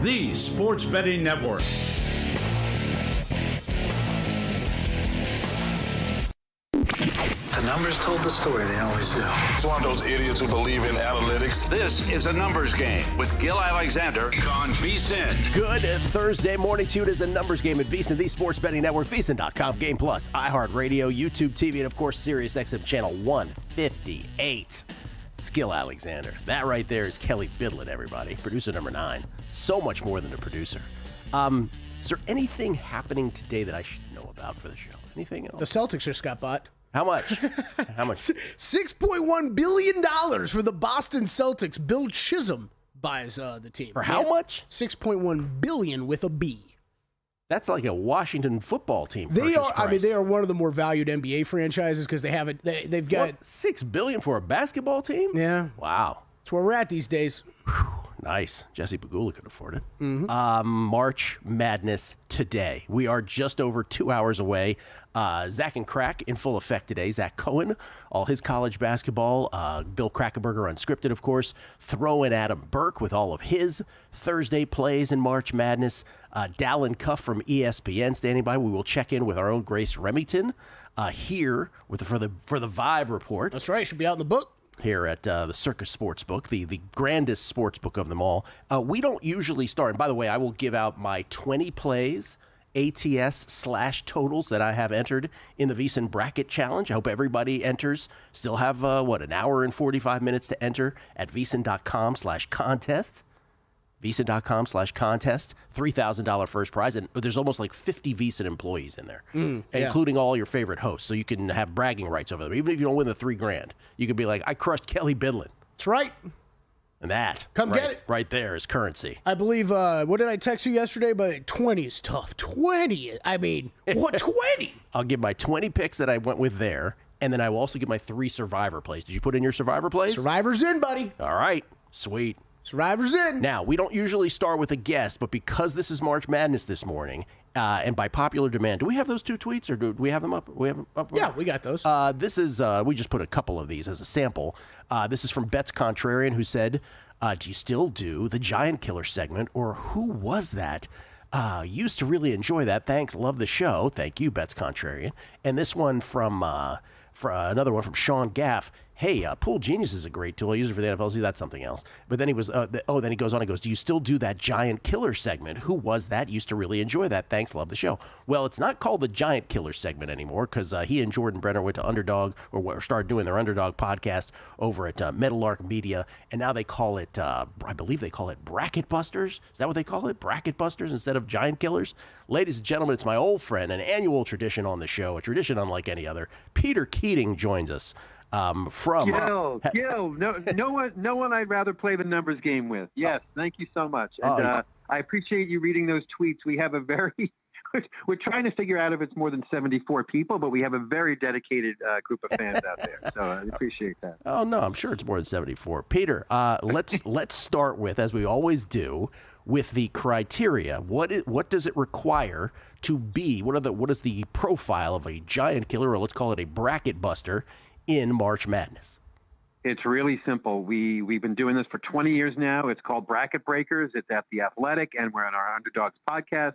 the Sports Betting Network. The numbers told the story, they always do. It's one of those idiots who believe in analytics. This is a numbers game with Gil Alexander on Vsin. Good Thursday morning to you. It is a numbers game at Vsin, the Sports Betting Network, Vsin.com, Game Plus, iHeartRadio, YouTube TV, and of course, Sirius XM Channel 158. It's Gil Alexander. That right there is Kelly Bidlin, everybody. Producer number 9. So much more than a producer. Is there anything happening today that I should know about for the show? Anything else? The Celtics just got bought. How much? How much? $6.1 billion for the Boston Celtics. Bill Chisholm buys the team. For how much? $6.1 billion with a B. That's like a Washington football team. They are. Price. I mean, they are one of the more valued NBA franchises because they have it. They've got what, $6 billion for a basketball team. Yeah. Wow. That's where we're at these days. Whew, nice. Jesse Pagula could afford it. Mm-hmm. March Madness today. We are just over 2 hours away. Zach and Crack in full effect today. Zach Cohen, all his college basketball. Bill Krackomberger unscripted, of course. Throw in Adam Burke with all of his Thursday plays in March Madness. Dalen Cuff from ESPN standing by. We will check in with our own Grace Remington here for the Vibe Report. That's right. Should be out in the book. Here at the Circus Sportsbook, the grandest sportsbook of them all. We don't usually start. And by the way, I will give out my 20 plays, ATS/totals that I have entered in the Vsin Bracket Challenge. I hope everybody enters. Still have, an hour and 45 minutes to enter at Vsin.com/contest. Vsin.com/contest, $3,000 first prize, and there's almost like 50 Vsin employees in there, including all your favorite hosts. So you can have bragging rights over them, even if you don't win the $3,000. You could be like, "I crushed Kelly Bidlin." That's right. And that, come get it, right there is currency. I believe. What did I text you yesterday? But 20 is tough. 20. I mean, what 20? I'll give my 20 picks that I went with there, and then I will also give my 3 Survivor plays. Did you put in your Survivor plays? Survivor's in, buddy. All right, sweet. Survivor's in. Now, we don't usually start with a guest, but because this is March Madness this morning, and by popular demand, do we have those 2 tweets, or do we have them up? We have them up? Yeah, we got those. This is, we just put a couple of these as a sample. This is from Bet's Contrarian, who said, do you still do the Giant Killer segment, or who was that? Used to really enjoy that. Thanks, love the show. Thank you, Bet's Contrarian. And this one from another one from Sean Gaff. Hey, Pool Genius is a great tool. I use it for the NFL. See, that's something else. But then he was, then he goes on and goes, do you still do that Giant Killer segment? Who was that? Used to really enjoy that. Thanks, love the show. Well, it's not called the Giant Killer segment anymore because he and Jordan Brenner went to Underdog, or started doing their Underdog podcast over at Meadowlark Media, and now they call it, I believe they call it Bracket Busters. Is that what they call it? Bracket Busters instead of Giant Killers? Ladies and gentlemen, it's my old friend, an annual tradition on the show, a tradition unlike any other. Peter Keating joins us. From Gil, no one I'd rather play the numbers game with. Yes, thank you so much. And I appreciate you reading those tweets. We have a very we're trying to figure out if it's more than 74 people, but we have a very dedicated group of fans out there. So I appreciate that. Oh no, I'm sure it's more than 74. Peter, let's start with, as we always do, with the criteria. What does it require to be? What is the profile of a Giant Killer, or let's call it a Bracket Buster, in March Madness? It's really simple. We've been doing this for 20 years now. It's called Bracket Breakers. It's at The Athletic, and we're on our Underdogs podcast.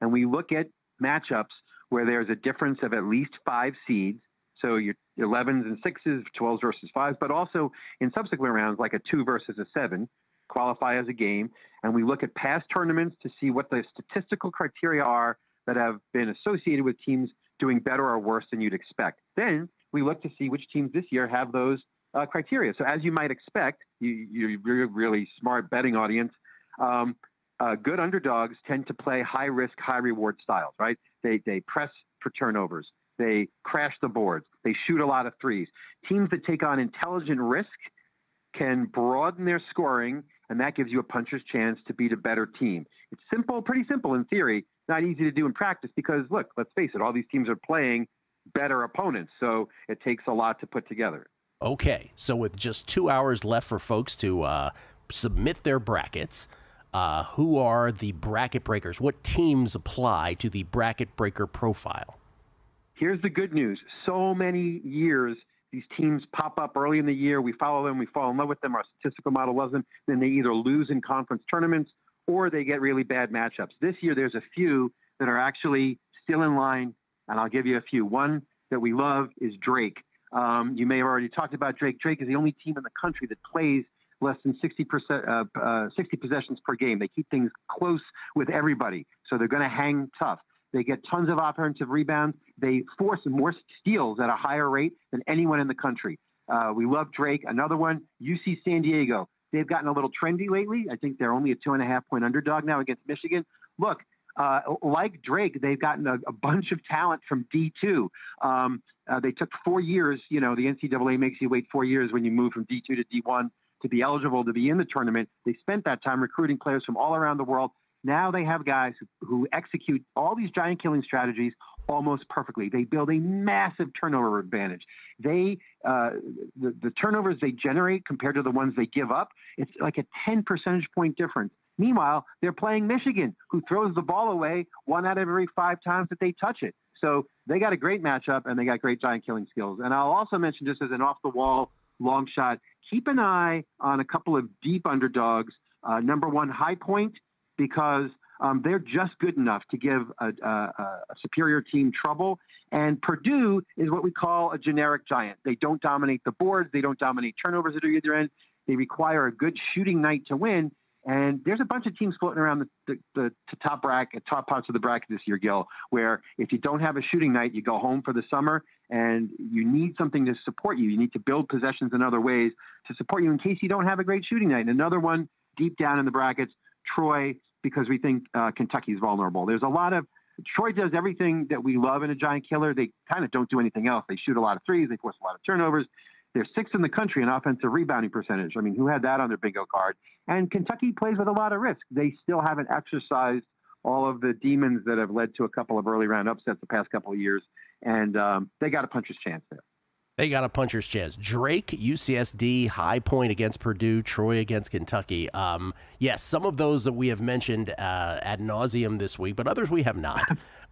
And we look at matchups where there's a difference of at least 5 seeds. So your 11s and 6s, 12s versus 5s, but also in subsequent rounds, like a 2 versus a 7, qualify as a game. And we look at past tournaments to see what the statistical criteria are that have been associated with teams doing better or worse than you'd expect. Then we look to see which teams this year have those criteria. So as you might expect, you're really smart betting audience. Good underdogs tend to play high risk, high reward styles, right? They press for turnovers. They crash the boards. They shoot a lot of threes. Teams that take on intelligent risk can broaden their scoring, and that gives you a puncher's chance to beat a better team. It's simple, pretty simple in theory, not easy to do in practice because, look, let's face it, all these teams are playing better opponents, so it takes a lot to put together. Okay, so with just 2 hours left for folks to submit their brackets, who are the bracket breakers? What teams apply to the bracket breaker profile? Here's the good news. So many years, these teams pop up early in the year. We follow them. We fall in love with them. Our statistical model loves them. Then they either lose in conference tournaments or they get really bad matchups. This year, there's a few that are actually still in line, and I'll give you a few. One that we love is Drake. You may have already talked about Drake. Drake is the only team in the country that plays less than 60 possessions per game. They keep things close with everybody, so they're going to hang tough. They get tons of offensive rebounds. They force more steals at a higher rate than anyone in the country. We love Drake. Another one, UC San Diego. They've gotten a little trendy lately. I think they're only a 2.5-point underdog now against Michigan. Look, like Drake, they've gotten a bunch of talent from D2. They took 4 years. You know, the NCAA makes you wait 4 years when you move from D2 to D1 to be eligible to be in the tournament. They spent that time recruiting players from all around the world. Now they have guys who execute all these giant killing strategies almost perfectly. They build a massive turnover advantage. The turnovers they generate compared to the ones they give up, it's like a 10 percentage point difference. Meanwhile, they're playing Michigan, who throws the ball away 1 out of every 5 times that they touch it. So they got a great matchup, and they got great giant killing skills. And I'll also mention, just as an off-the-wall long shot, keep an eye on a couple of deep underdogs. Number one, High Point, because they're just good enough to give a superior team trouble. And Purdue is what we call a generic giant. They don't dominate the boards. They don't dominate turnovers at either end. They require a good shooting night to win. And there's a bunch of teams floating around the top parts of the bracket this year, Gil, where if you don't have a shooting night, you go home for the summer, and you need something to support you. You need to build possessions in other ways to support you in case you don't have a great shooting night. And another one deep down in the brackets, Troy, because we think Kentucky's vulnerable. There's a lot of Troy does everything that we love in a giant killer. They kind of don't do anything else. They shoot a lot of threes. They force a lot of turnovers. They're 6th in the country in offensive rebounding percentage. I mean, who had that on their bingo card? And Kentucky plays with a lot of risk. They still haven't exercised all of the demons that have led to a couple of early round upsets the past couple of years. And they got a puncher's chance there. They got a puncher's chance. Drake, UCSD, High Point against Purdue, Troy against Kentucky. Yes, some of those that we have mentioned ad nauseum this week, but others we have not.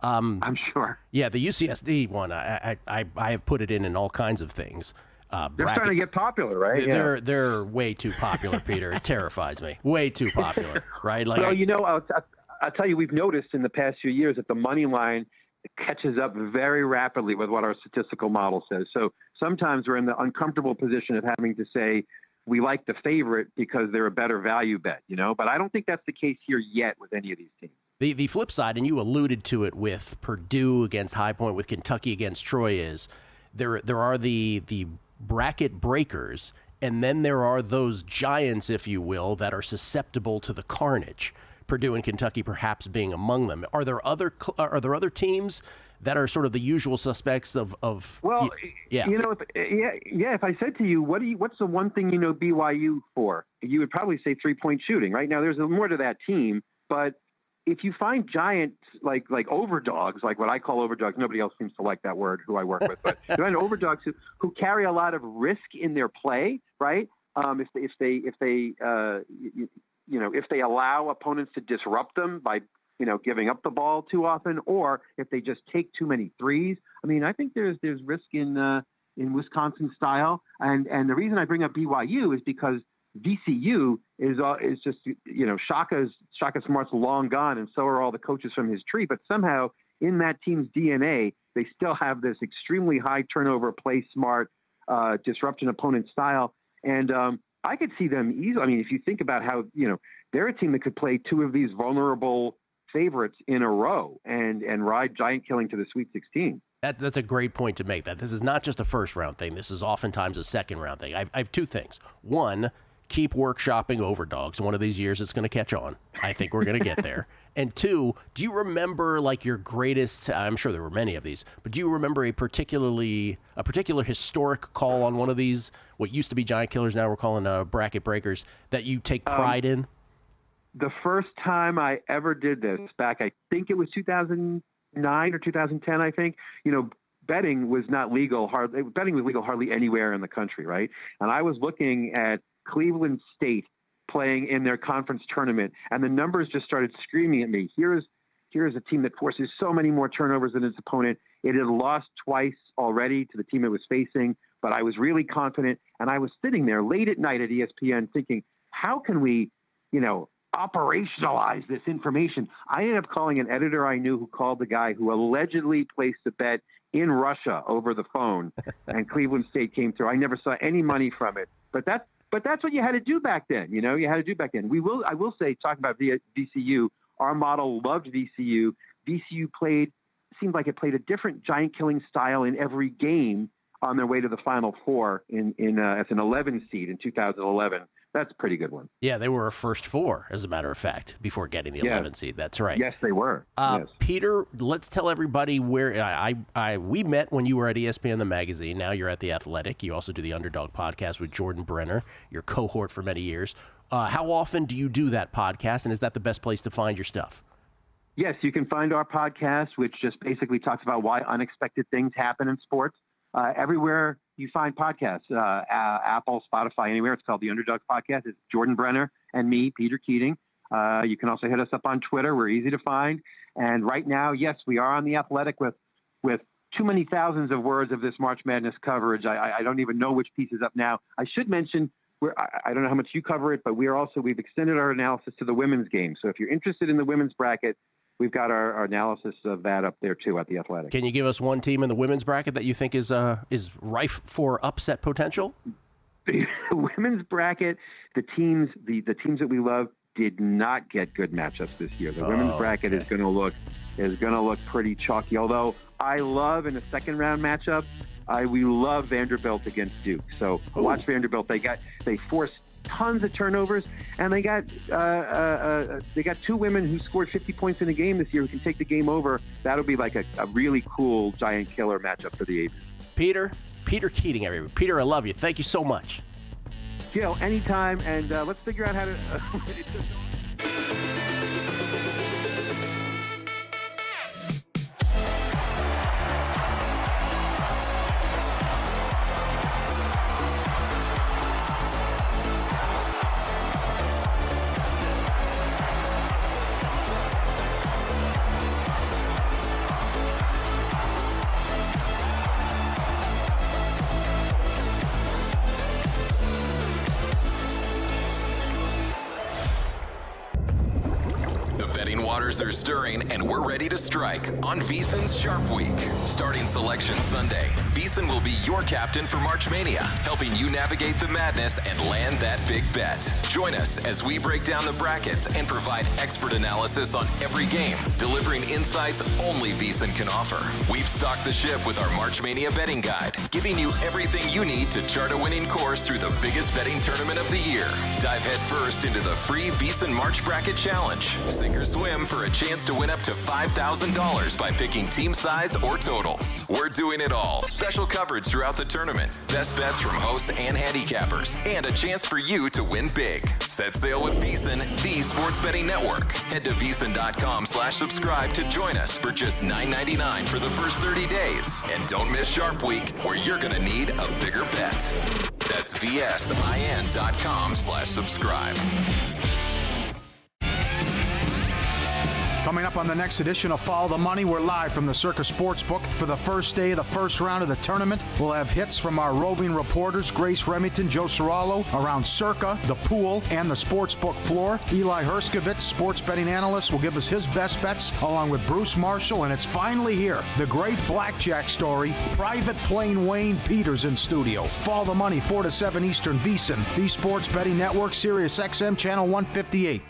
I'm sure. Yeah, the UCSD one, I have put it in all kinds of things. They're starting to get popular, right? They're way too popular, Peter. It terrifies me. Way too popular, right? Like, well, I'll tell you, we've noticed in the past few years that the money line catches up very rapidly with what our statistical model says. So sometimes we're in the uncomfortable position of having to say we like the favorite because they're a better value bet, But I don't think that's the case here yet with any of these teams. The flip side, and you alluded to it with Purdue against High Point, with Kentucky against Troy, is there are the bracket breakers, and then there are those giants, if you will, that are susceptible to the carnage. Purdue and Kentucky perhaps being among them. Are there other teams that are sort of the usual suspects of Well, yeah. If I said to you, what's the one thing you know BYU for? You would probably say 3-point shooting. Right now, there's more to that team, but if you find giants like overdogs, like what I call overdogs, nobody else seems to like that word who I work with, but you find overdogs who carry a lot of risk in their play, right? If they allow opponents to disrupt them by giving up the ball too often, or if they just take too many threes. I mean, I think there's risk in Wisconsin style, and the reason I bring up BYU is because VCU is just Shaka Smart's long gone, and so are all the coaches from his tree. But somehow in that team's DNA, they still have this extremely high turnover, play smart, disrupt an opponent style, and I could see them easily. I mean, if you think about how they're a team that could play 2 of these vulnerable favorites in a row and ride giant killing to the Sweet 16. That's a great point to make. That this is not just a first round thing. This is oftentimes a second round thing. I have 2 things. One, keep workshopping overdogs. One of these years it's going to catch on. I think we're going to get there. And 2, do you remember like your greatest, I'm sure there were many of these, but do you remember a particular historic call on one of these, what used to be giant killers, now we're calling bracket breakers, that you take pride in? The first time I ever did this back, I think it was 2009 or 2010, I think, betting was not legal. Betting was legal hardly anywhere in the country, right? And I was looking at Cleveland State playing in their conference tournament, and the numbers just started screaming at me. Here's a team that forces so many more turnovers than its opponent. It had lost twice already to the team it was facing, but I was really confident, and I was sitting there late at night at ESPN thinking, how can we, operationalize this information. I ended up calling an editor I knew who called the guy who allegedly placed a bet in Russia over the phone, and Cleveland State came through. I never saw any money from it, but that's what you had to do back then. You had to do back then. I will say, talking about VCU, our model loved VCU. VCU seemed like it played a different giant killing style in every game on their way to the Final Four as an 11 seed in 2011. That's a pretty good one. Yeah, they were a first four, as a matter of fact, before getting the 11 seed. That's right. Yes, they were. Yes. Peter, let's tell everybody where we met when you were at ESPN the magazine. Now you're at The Athletic. You also do the Underdog podcast with Jordan Brenner, your cohort for many years. How often do you do that podcast, and is that the best place to find your stuff? Yes, you can find our podcast, which just basically talks about why unexpected things happen in sports. Everywhere you find podcasts, Apple, Spotify, anywhere. It's called the Underdog Podcast. It's Jordan Brenner and me, Peter Keating. You can also hit us up on Twitter. We're easy to find. And right now, yes, we are on The Athletic with too many thousands of words of this March Madness coverage. I don't even know which piece is up now. I should mention, I don't know how much you cover it, but we've extended our analysis to the women's game. So if you're interested in the women's bracket, we've got our analysis of that up there, too, at The Athletic. Can you give us one team in the women's bracket that you think is rife for upset potential? The women's bracket, the teams that we love did not get good matchups this year. The women's bracket is going to look pretty chalky, although I love in a second-round matchup, we love Vanderbilt against Duke. So watch Vanderbilt. They forced tons of turnovers, and they got two women who scored 50 points in a game this year who can take the game over. That'll be like a really cool giant killer matchup for the Aces. Peter Keating, everybody. Peter, I love you. Thank you so much. Gil, anytime, and let's figure out how to... Are stirring, and we're ready to strike on Vsin's Sharp Week. Starting Selection Sunday, Vsin will be your captain for March Mania, helping you navigate the madness and land that big bet. Join us as we break down the brackets and provide expert analysis on every game, delivering insights only Vsin can offer. We've stocked the ship with our March Mania betting guide, giving you everything you need to chart a winning course through the biggest betting tournament of the year. Dive headfirst into the free Vsin March Bracket Challenge. Sink or swim for a chance to win up to $5,000 by picking team sides or totals. We're doing it all. Special coverage throughout the tournament, best bets from hosts and handicappers, and a chance for you to win big. Set sail with Vsin, the sports betting network. Head to vsin.com/subscribe to join us for just $9.99 for the first 30 days. And don't miss Sharp Week, where you're going to need a bigger bet. That's vsin.com/subscribe. Coming up on the next edition of Follow the Money, we're live from the Circus Sportsbook for the first day of the first round of the tournament. We'll have hits from our roving reporters, Grace Remington, Joe Cirallo, around Circa, the pool, and the sportsbook floor. Eli Herskovitz, sports betting analyst, will give us his best bets, along with Bruce Marshall, and it's finally here, the great blackjack story, Private Plane Wayne Peters in studio. Follow the Money, 4 to 7 Eastern, Vsin, the sports betting network, Sirius XM, channel 158.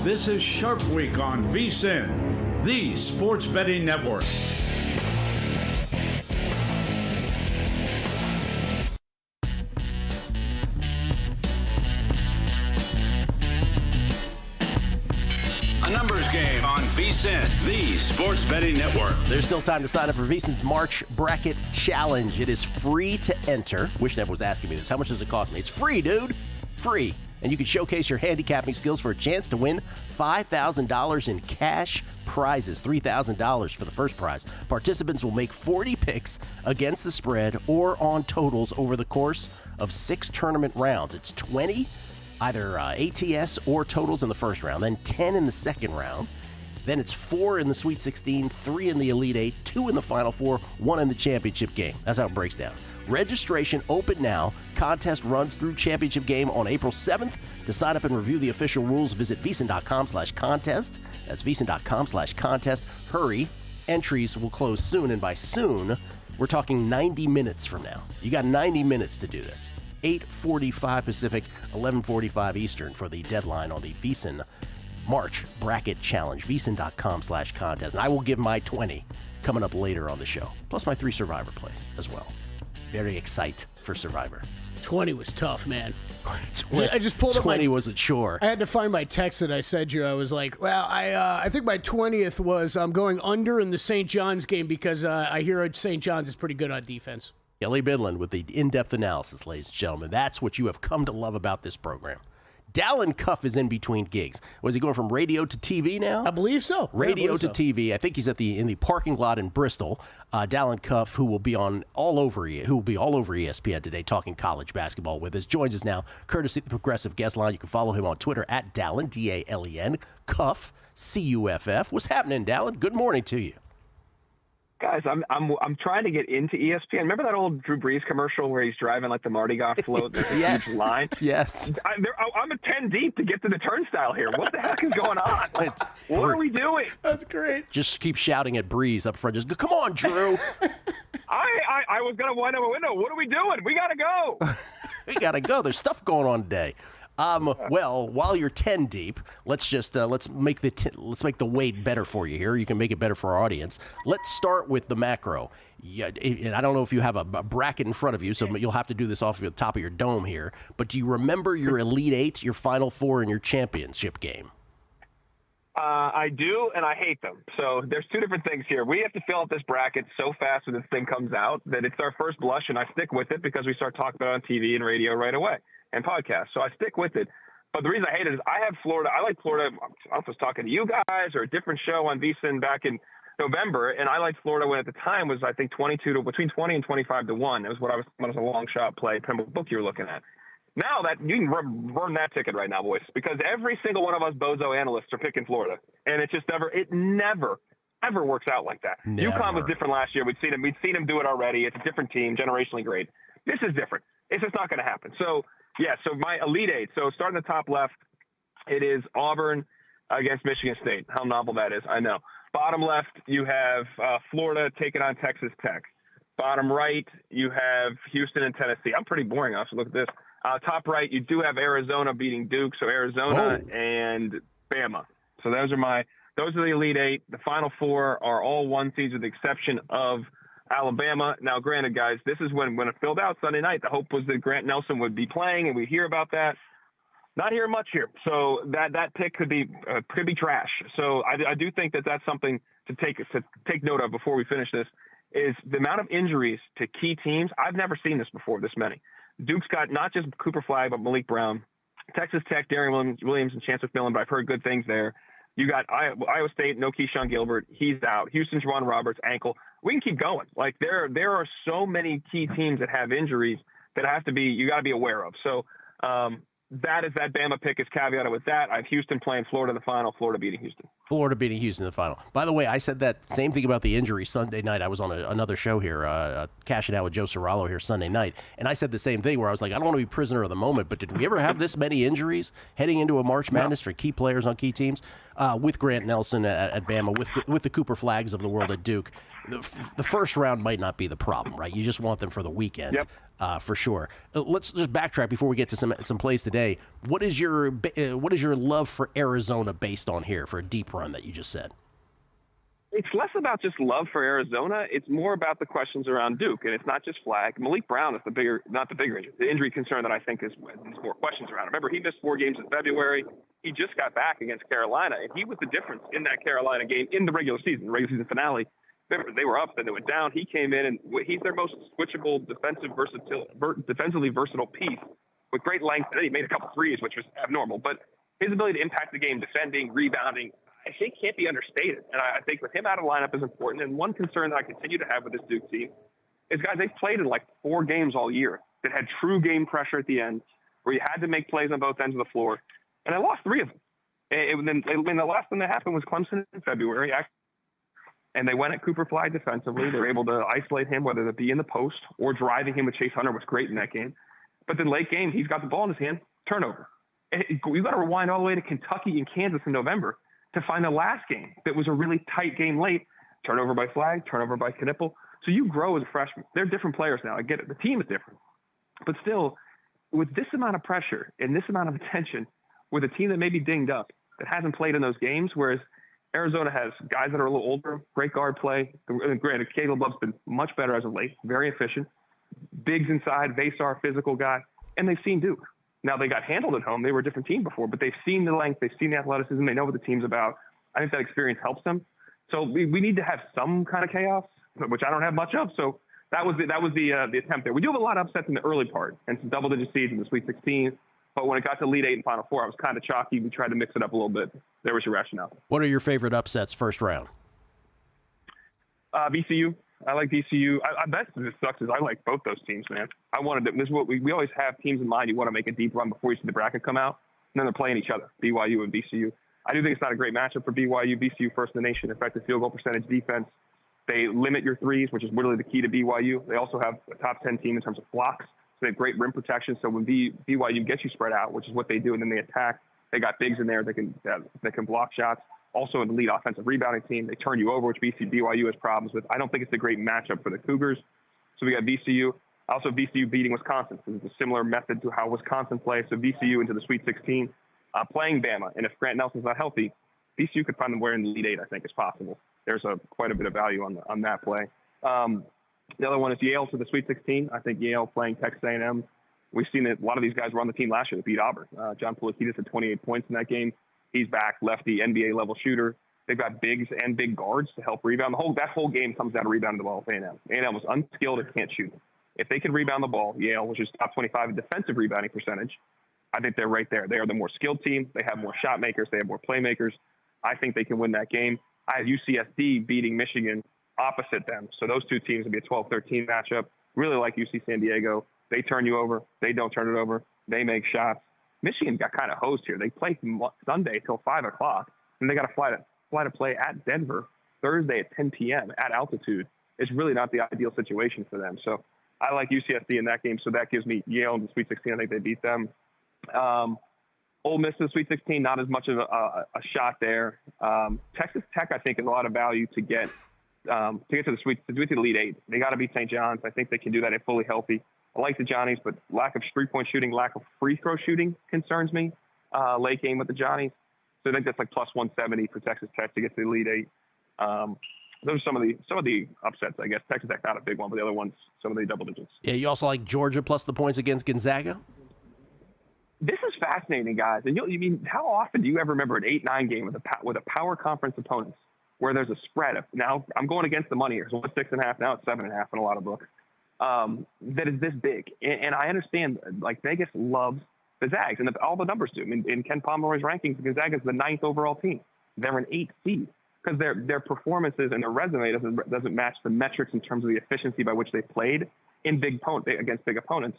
This is Sharp Week on Vsin, the sports betting network. Game on Vsin, the sports betting network. There's still time to sign up for Vsin's March Bracket Challenge. It is free to enter. Wish Nev was asking me this. How much does it cost me? It's free, dude. Free. And you can showcase your handicapping skills for a chance to win $5,000 in cash prizes, $3,000 for the first prize. Participants will make 40 picks against the spread or on totals over the course of 6 tournament rounds. It's 20 either ATS or totals in the first round, then 10 in the second round. Then it's 4 in the Sweet 16, 3 in the Elite 8, 2 in the Final 4, 1 in the championship game. That's how it breaks down. Registration open now. Contest runs through championship game on April 7th. To sign up and review the official rules, visit vsin.com/contest. That's vsin.com/contest. Hurry. Entries will close soon, and by soon, we're talking 90 minutes from now. You got 90 minutes to do this. 8:45 Pacific, 11:45 Eastern for the deadline on the Vsin March Bracket Challenge. vsin.com/contest. And I will give my 20 coming up later on the show, plus my 3 Survivor plays as well. Very excited for Survivor. 20 was tough, man. 20, I just pulled 20 up was a chore. I had to find my text that I sent you. I was like, well, I think my 20th was I'm going under in the St. John's game because I hear St. John's is pretty good on defense. Kelly Bidlin with the in-depth analysis, ladies and gentlemen. That's what you have come to love about this program. Dalen Cuff is in between gigs. Was he going from radio to TV now? I believe so. Radio to TV. I think he's in the parking lot in Bristol. Dalen Cuff, who will be all over ESPN today, talking college basketball with us, joins us now, courtesy of the Progressive Guest Line. You can follow him on Twitter at Dalen, Dalen, Cuff, Cuff. What's happening, Dalen? Good morning to you. Guys, I'm trying to get into ESPN. Remember that old Drew Brees commercial where he's driving like the Mardi Gras float? There's a yes. huge line. Yes. I'm a 10 deep to get to the turnstile here. What the heck is going on? What are we doing? That's great. Just keep shouting at Brees up front. Just go, come on, Drew. I was going to wind up a window. What are we doing? We got to go. We got to go. There's stuff going on today. Well, while you're 10 deep, let's make the weight better for you here. You can make it better for our audience. Let's start with the macro. Yeah, and I don't know if you have a bracket in front of you, so you'll have to do this off the top of your dome here. But do you remember your Elite 8, your Final 4, and your championship game? I do, and I hate them. So there's 2 different things here. We have to fill out this bracket so fast when this thing comes out that it's our first blush, and I stick with it because we start talking about it on TV and radio right away. And podcasts. So I stick with it. But the reason I hate it is I have Florida. I like Florida. I don't know if I was talking to you guys or a different show on Vsin back in November. And I liked Florida when at the time was, I think, between 20 and 25 to 1. It was what was a long shot play, depending on what book you were looking at. Now that you can burn that ticket right now, boys, because every single one of us bozo analysts are picking Florida. And it never ever works out like that. Never. UConn was different last year. We'd seen them do it already. It's a different team, generationally great. This is different. It's just not going to happen. So my Elite 8. So starting at the top left, it is Auburn against Michigan State. How novel that is, I know. Bottom left, you have Florida taking on Texas Tech. Bottom right, you have Houston and Tennessee. I'm pretty boring, honestly. Look at this. Top right, you do have Arizona beating Duke, so Arizona and Bama. So those are the Elite 8. The Final 4 are all 1 seeds with the exception of Alabama. Now, granted, guys, this is when it filled out Sunday night. The hope was that Grant Nelson would be playing, and we hear about that. Not hearing much here. So that pick could be trash. So I do think that that's something to take note of before we finish this. Is the amount of injuries to key teams. I've never seen this before. This many. Duke's got not just Cooper Flagg but Malik Brown. Texas Tech, Darian Williams, and Chance McMillan. But I've heard good things there. You got Iowa State, no Keyshawn Gilbert. He's out. Houston's Ron Roberts, ankle. We can keep going. Like there are so many key teams that have injuries that you got to be aware of. So that Bama pick is caveated with that. I have Houston playing Florida in the final. Florida beating Houston. Florida beating Houston in the final. By the way, I said that same thing about the injury Sunday night. I was on another show here, cashing out with Joe Sorallo here Sunday night, and I said the same thing where I was like, I don't want to be prisoner of the moment, but did we ever have this many injuries heading into a March Madness for key players on key teams? With Grant Nelson at Bama, with the Cooper Flaggs of the world at Duke, the first round might not be the problem, right? You just want them for the weekend. Yep. For sure. Let's just backtrack before we get to some plays today. What is your love for Arizona based on here for a deep run that you just said? It's less about just love for Arizona. It's more about the questions around Duke, and it's not just Flag. Malik Brown is not the bigger injury. The injury concern that I think is more questions around. Remember, he missed 4 games in February. He just got back against Carolina, and he was the difference in that Carolina game in the regular season finale. Remember, they were up, then they went down. He came in, and he's their most switchable, defensively versatile piece with great length. And then he made a couple threes, which was abnormal. But his ability to impact the game, defending, rebounding, I think can't be understated. And I think with him out of lineup is important. And one concern that I continue to have with this Duke team is, guys, they've played in like 4 games all year that had true game pressure at the end, where you had to make plays on both ends of the floor. And I lost 3 of them. And then the last thing that happened was Clemson in February. And they went at Cooper Flag defensively. They were able to isolate him, whether it be in the post or driving him with Chase Hunter was great in that game. But then late game, he's got the ball in his hand, turnover. You got to rewind all the way to Kentucky and Kansas in November to find the last game that was a really tight game late. Turnover by Flag, turnover by Knipple. So you grow as a freshman. They're different players now. I get it. The team is different. But still, with this amount of pressure and this amount of attention, with a team that may be dinged up, that hasn't played in those games, whereas Arizona has guys that are a little older, great guard play. Granted, Caleb Love's been much better as of late, very efficient. Bigs inside, Vsin, physical guy, and they've seen Duke. Now, they got handled at home. They were a different team before, but they've seen the length, they've seen the athleticism, they know what the team's about. I think that experience helps them. So we need to have some kind of chaos, which I don't have much of. So that was the attempt there. We do have a lot of upsets in the early part and some double-digit seeds in the Sweet 16. But when it got to Elite 8 and Final Four, I was kind of chalky. We tried to mix it up a little bit. There was your rationale. What are your favorite upsets first round? VCU. I like VCU. I bet this sucks is I like both those teams, man. I wanted to, this is what we always have teams in mind. You want to make a deep run before you see the bracket come out, and then they're playing each other, BYU and VCU. I do think it's not a great matchup for BYU. VCU first in the nation, effective field goal percentage defense. They limit your threes, which is literally the key to BYU. They also have a top 10 team in terms of blocks. So they have great rim protection. So when BYU gets you spread out, which is what they do, and then they attack, they got bigs in there that can block shots. Also an elite offensive rebounding team. They turn you over, which BYU has problems with. I don't think it's a great matchup for the Cougars. So we got VCU. Also VCU beating Wisconsin. This is a similar method to how Wisconsin plays. So VCU into the Sweet 16, playing Bama. And if Grant Nelson's not healthy, VCU could find them wearing the Elite 8, I think, is possible. There's quite a bit of value on that play. The other one is Yale to the Sweet 16. I think Yale playing Texas A&M. We've seen that a lot of these guys were on the team last year that beat Auburn. John Poulikitis had 28 points in that game. He's back, lefty, NBA-level shooter. They've got bigs and big guards to help rebound. That whole game comes down to rebounding the ball with A&M. A&M was unskilled and can't shoot. If they can rebound the ball, Yale, which is top 25 in defensive rebounding percentage, I think they're right there. They are the more skilled team. They have more shot makers. They have more playmakers. I think they can win that game. I have UCSD beating Michigan opposite them. So those two teams would be a 12-13 matchup. Really like UC San Diego. They turn you over. They don't turn it over. They make shots. Michigan got kind of hosed here. They play Sunday till 5 o'clock, and they got to fly to play at Denver Thursday at 10 p.m. at altitude. It's really not the ideal situation for them. So I like UCSD in that game. So that gives me Yale in the Sweet 16. I think they beat them. Ole Miss in the Sweet 16, not as much of a shot there. Texas Tech, I think, is a lot of value to get to the Elite 8. They got to beat St. John's. I think they can do that if fully healthy. I like the Johnnies, but lack of three-point shooting, lack of free throw shooting concerns me. Late game with the Johnnies. So I think that's like plus 170 for Texas Tech to get to the Elite 8. Those are some of the upsets, I guess. Texas Tech not a big one, but the other ones, some of the double digits. Yeah, you also like Georgia plus the points against Gonzaga? This is fascinating, guys. And you mean, how often do you ever remember an 8-9 game with a power conference opponent where there's a spread? Now I'm going against the money here. So it's 6.5. Now it's 7.5 in a lot of books. That is this big. And I understand, like, Vegas loves the Zags, and all the numbers do. I mean, in Ken Pomeroy's rankings, Gonzaga is the 9th overall team. They're an 8th seed because their performances and their resume doesn't match the metrics in terms of the efficiency by which they played against big opponents.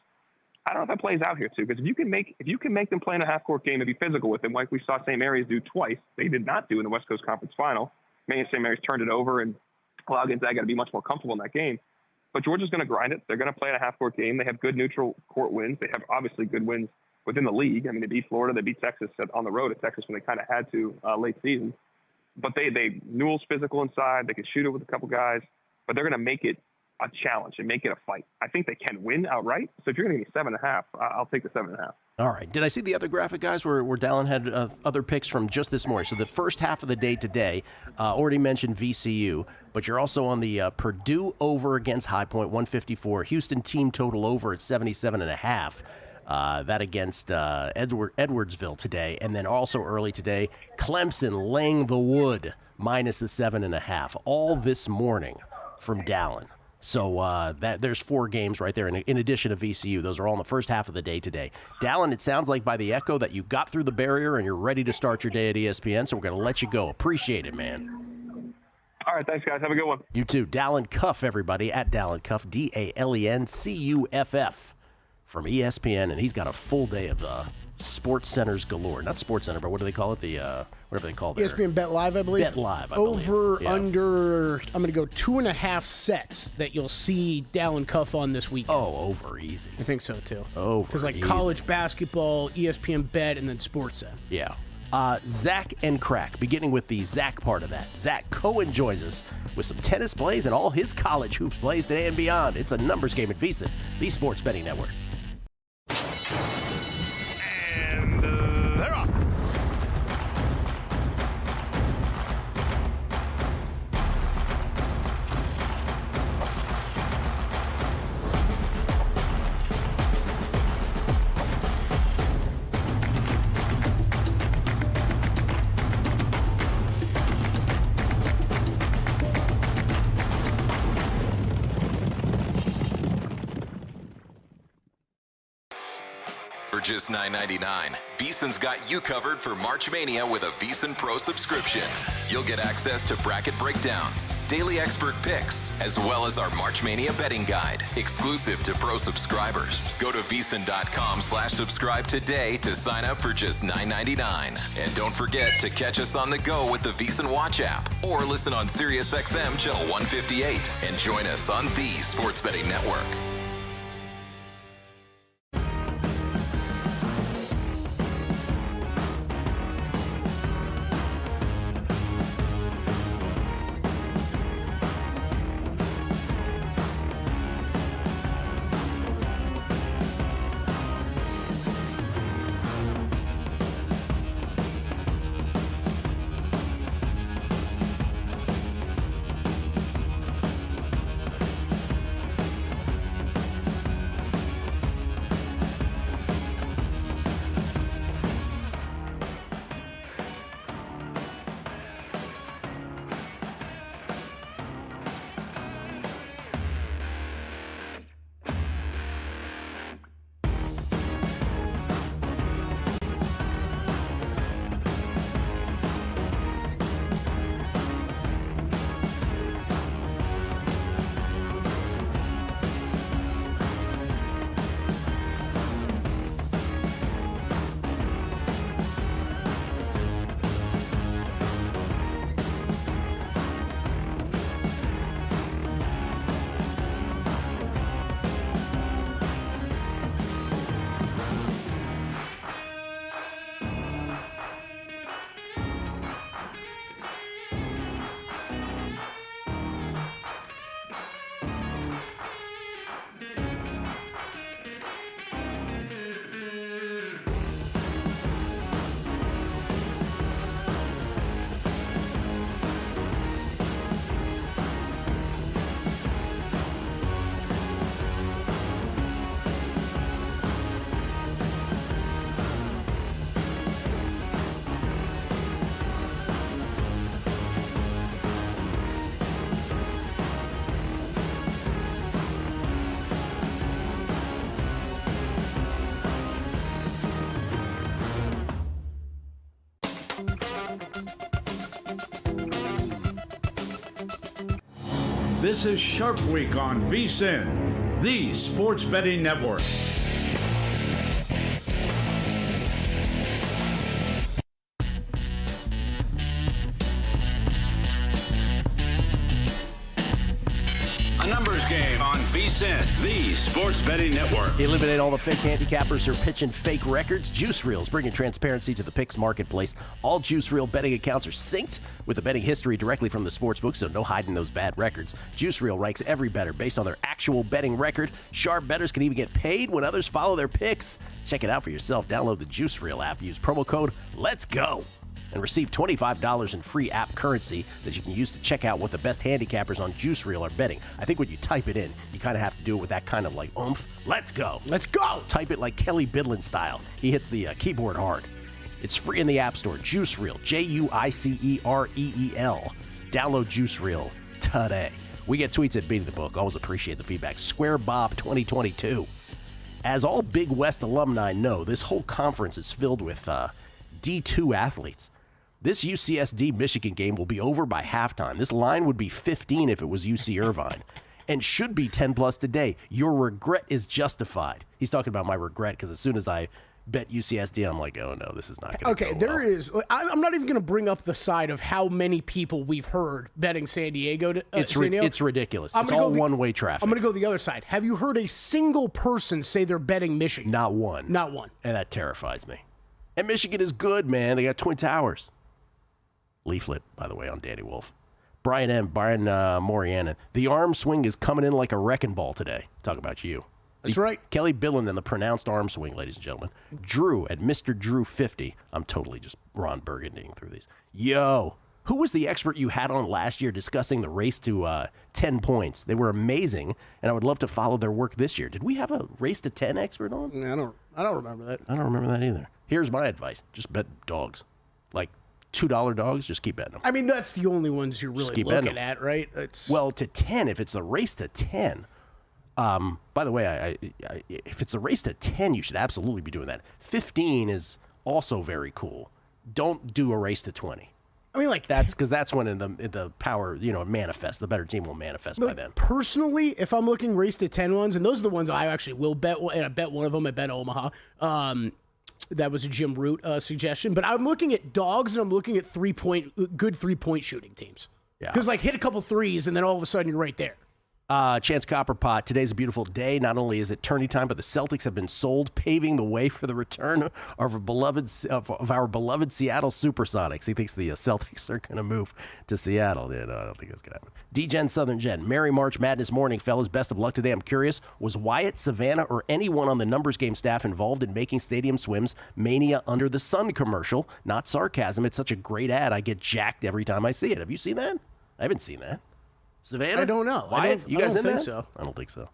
I don't know if that plays out here too, because if you can make them play in a half-court game and be physical with them, like we saw St. Mary's do twice, they did not do in the West Coast Conference Final. St. Mary's turned it over and allowed Gonzaga to be much more comfortable in that game. But Georgia's going to grind it. They're going to play in a half-court game. They have good neutral court wins. They have obviously good wins within the league. I mean, they beat Florida. They beat Texas on the road at Texas when they kind of had to late season. But they Newell's physical inside. They can shoot it with a couple guys. But they're going to make it a challenge and make it a fight. I think they can win outright. So if you're going to give me 7.5, I'll take the 7.5. All right. Did I see the other graphic, guys, where Dalen had other picks from just this morning? So the first half of the day today, already mentioned VCU, but you're also on the Purdue over against High Point, 154. Houston team total over at 77.5. That against Edwardsville today. And then also early today, Clemson laying the wood minus the 7.5. All this morning from Dalen. So there's 4 games right there in addition to VCU. Those are all in the first half of the day today. Dalen, it sounds like by the echo that you got through the barrier and you're ready to start your day at ESPN, so we're going to let you go. Appreciate it, man. All right, thanks, guys. Have a good one. You too. Dalen Cuff, everybody, at Dalen Cuff, DalenCuff from ESPN, and he's got a full day of Sports Centers galore. Not Sports Center, but what do they call it? Whatever they call it. ESPN Bet Live, I believe. Bet Live, Under, I'm going to go 2.5 sets that you'll see Dalen Cuff on this weekend. Oh, over easy. I think so, too. Over because easy. college basketball, ESPN Bet, and then Sports Set. Yeah. Zach and Crack, beginning with the Zach part of that. Zach Cohen joins us with some tennis plays and all his college hoops plays today and beyond. It's a numbers game at Vsin, the Sports Betting Network. And they're off. For just $9.99, Vsin's got you covered for March Mania with a Vsin Pro subscription. You'll get access to bracket breakdowns, daily expert picks, as well as our March Mania betting guide, exclusive to Pro subscribers. Go to vsin.com/subscribe today to sign up for just $9.99. And don't forget to catch us on the go with the Vsin Watch app, or listen on SiriusXM Channel 158 and join us on the Sports Betting Network. This is Sharp Week on Vsin, the Sports Betting Network. A numbers game on Vsin. VSiN, the Sports Betting Network. Eliminate all the fake handicappers who are pitching fake records. Juice Reels bringing transparency to the picks marketplace. All Juice Reel betting accounts are synced with the betting history directly from the sportsbook, so no hiding those bad records. Juice Reel ranks every bettor based on their actual betting record. Sharp bettors can even get paid when others follow their picks. Check it out for yourself. Download the Juice Reel app. Use promo code Let's Go and receive $25 in free app currency that you can use to check out what the best handicappers on Juice Reel are betting. I think when you type it in, you kind of have to do it with that kind of like oomph. Let's go. Let's go. Type it like Kelly Bidlin style. He hits the keyboard hard. It's free in the App Store. Juice Reel, JUICEREEL. Download Juice Reel today. We get tweets at Beating the Book. Always appreciate the feedback. Square Bob 2022. As all Big West alumni know, this whole conference is filled with D2 athletes. This UCSD Michigan game will be over by halftime. This line would be 15 if it was UC Irvine and should be 10+ today. Your regret is justified. He's talking about my regret because as soon as I bet UCSD, I'm like, oh, no, this is not going to go well. There is. I'm not even going to bring up the side of how many people we've heard betting San Diego. It's ridiculous. It's all one-way traffic. I'm going to go the other side. Have you heard a single person say they're betting Michigan? Not one. Not one. And that terrifies me. And Michigan is good, man. They got Twin Towers. Leaflet, by the way, on Danny Wolf. Brian Moriana. The arm swing is coming in like a wrecking ball today. Talk about you. That's right. Kelly Bidlin and the pronounced arm swing, ladies and gentlemen. Drew at Mr. Drew 50. I'm totally just Ron Burgundying through these. Yo, who was the expert you had on last year discussing the race to 10 points? They were amazing, and I would love to follow their work this year. Did we have a race to 10 expert on? I don't remember that. I don't remember that either. Here's my advice. Just bet dogs. Like $2 dogs, just keep betting them. I mean, that's the only ones you're really looking at, right? Well, to 10, if it's a race to 10. By the way, if it's a race to 10, you should absolutely be doing that. 15 is also very cool. Don't do a race to 20. I mean, like that's because that's when in the power, manifests. The better team will manifest by then. Personally, if I'm looking race to 10 ones, and those are the ones I actually will bet, and I bet one of them. I bet Omaha. That was a Jim Root suggestion, but I'm looking at dogs and I'm looking at good 3-point shooting teams. Yeah, because hit a couple threes and then all of a sudden you're right there. Chance Copperpot, today's a beautiful day. Not only is it tourney time, but the Celtics have been sold, paving the way for the return of our beloved Seattle Supersonics. He thinks the Celtics are going to move to Seattle. Yeah, no, I don't think that's going to happen. D-Gen Southern Gen, Merry March Madness morning, fellas. Best of luck today. I'm curious, was Wyatt, Savannah, or anyone on the Numbers Game staff involved in making Stadium Swim's Mania Under the Sun commercial? Not sarcasm. It's such a great ad. I get jacked every time I see it. Have you seen that? I haven't seen that. Savannah? I don't know. Wyatt? You guys in think that? so. I don't think so.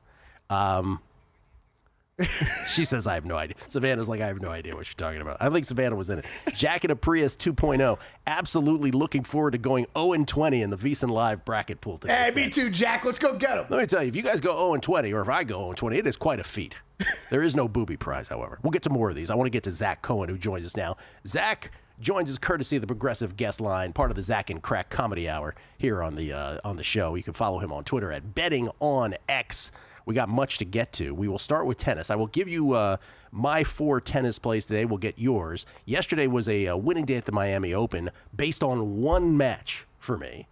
She says, I have no idea. Savannah's like, I have no idea what you're talking about. I think Savannah was in it. Jack and a Prius 2.0. Absolutely looking forward to going 0-20 in the Vsin Live bracket pool today. Hey, me too, Jack. Let's go get him. Let me tell you, if you guys go 0-20, or if I go 0-20, it is quite a feat. There is no booby prize, however. We'll get to more of these. I want to get to Zach Cohen, who joins us now. Zach joins us courtesy of the Progressive Guest Line, part of the Zach and Crack Comedy Hour here on the show. You can follow him on Twitter at BettingOnX. We got much to get to. We will start with tennis. I will give you my 4 tennis plays today. We'll get yours. Yesterday was a winning day at the Miami Open based on one match for me.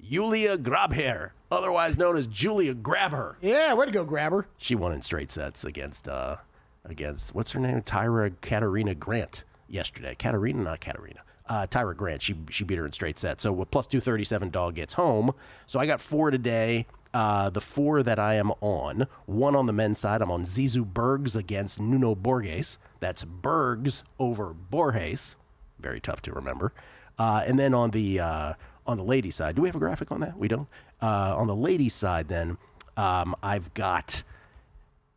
Julia Grabher, otherwise known as Julia Grabher. Yeah, way to go, Grabher. She won in straight sets against what's her name? Tyra Katarina Grant yesterday. Tyra Grant. She beat her in straight sets. So with plus 237, dog gets home. So I got 4 today. The 4 that I am on, 1 on the men's side, I'm on Zizou Bergs against Nuno Borges. That's Bergs over Borges. Very tough to remember. And then on the ladies' side, do we have a graphic on that? We don't. On the ladies' side, then, I've got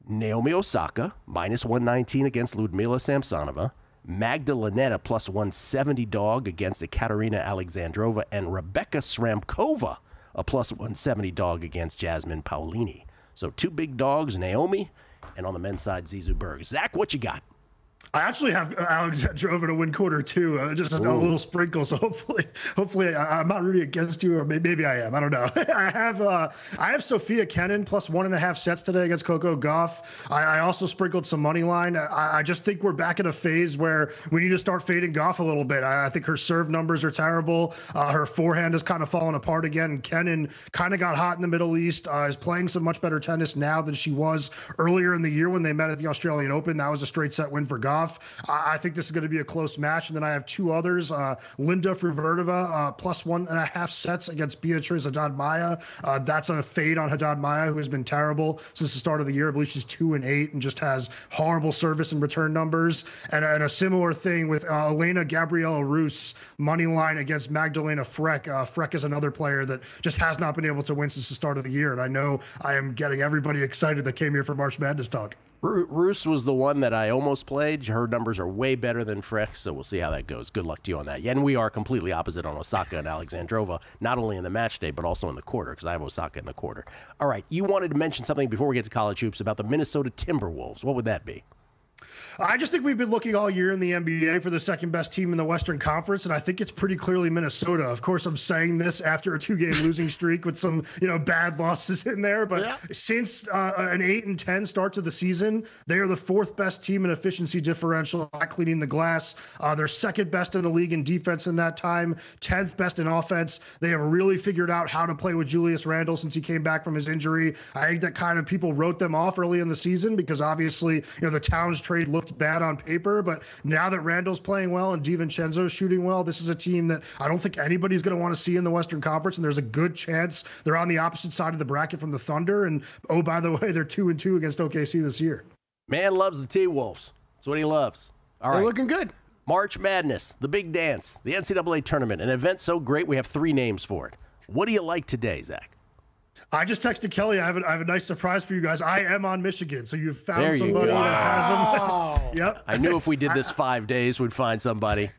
Naomi Osaka, minus 119 against Ludmila Samsonova. Magda Laneta, plus 170 dog against Ekaterina Alexandrova. And Rebecca Sramkova, a plus 170 dog against Jasmine Paolini. So 2 big dogs, Naomi, and on the men's side, Zizou Berg. Zach, what you got? I actually have Alexandrova to win quarter two, just a little sprinkle. So hopefully I'm not rooting against you, or maybe I am. I don't know. I have Sophia Kenin plus 1.5 sets today against Coco Gauff. I also sprinkled some money line. I just think we're back in a phase where we need to start fading Gauff a little bit. I think her serve numbers are terrible. Her forehand has kind of fallen apart again. Kenin kind of got hot in the Middle East. Is playing some much better tennis now than she was earlier in the year when they met at the Australian Open. That was a straight set win for Gauff. I think this is going to be a close match. And then I have two others. Linda Fruvertova plus 1.5 sets against Beatriz Haddad-Maia. That's a fade on Haddad-Maia, who has been terrible since the start of the year. I believe she's 2-8 and just has horrible service and return numbers. And a similar thing with Elena Gabriela Rus, money line against Magdalena Freck. Freck is another player that just has not been able to win since the start of the year. And I know I am getting everybody excited that came here for March Madness talk. Rus was the one that I almost played. Her numbers are way better than Freck, so we'll see how that goes. Good luck to you on that. Yeah, and we are completely opposite on Osaka and Alexandrova, not only in the match day, but also in the quarter, because I have Osaka in the quarter. All right, you wanted to mention something before we get to college hoops about the Minnesota Timberwolves. What would that be? I just think we've been looking all year in the NBA for the second best team in the Western Conference, and I think it's pretty clearly Minnesota. Of course, I'm saying this after a 2-game losing streak with some, bad losses in there. But since an 8-10 start to the season, they are the fourth best team in efficiency differential, not cleaning the glass. They're second best in the league in defense in that time, 10th best in offense. They have really figured out how to play with Julius Randle since he came back from his injury. I think that kind of people wrote them off early in the season because obviously, the Towns trade looked bad on paper, but now that Randall's playing well and DiVincenzo's shooting well, this is a team that I don't think anybody's going to want to see in the Western Conference, and there's a good chance they're on the opposite side of the bracket from the Thunder, and oh, by the way, they're 2-2 against OKC this year. Man loves the T-Wolves. That's what he loves. All right. They're looking good. March Madness, the big dance, the NCAA tournament, an event so great we have 3 names for it. What do you like today, Zach? I just texted Kelly. I have a nice surprise for you guys. I am on Michigan, so you've found somebody that has them. Yep. I knew if we did this 5 days, we'd find somebody.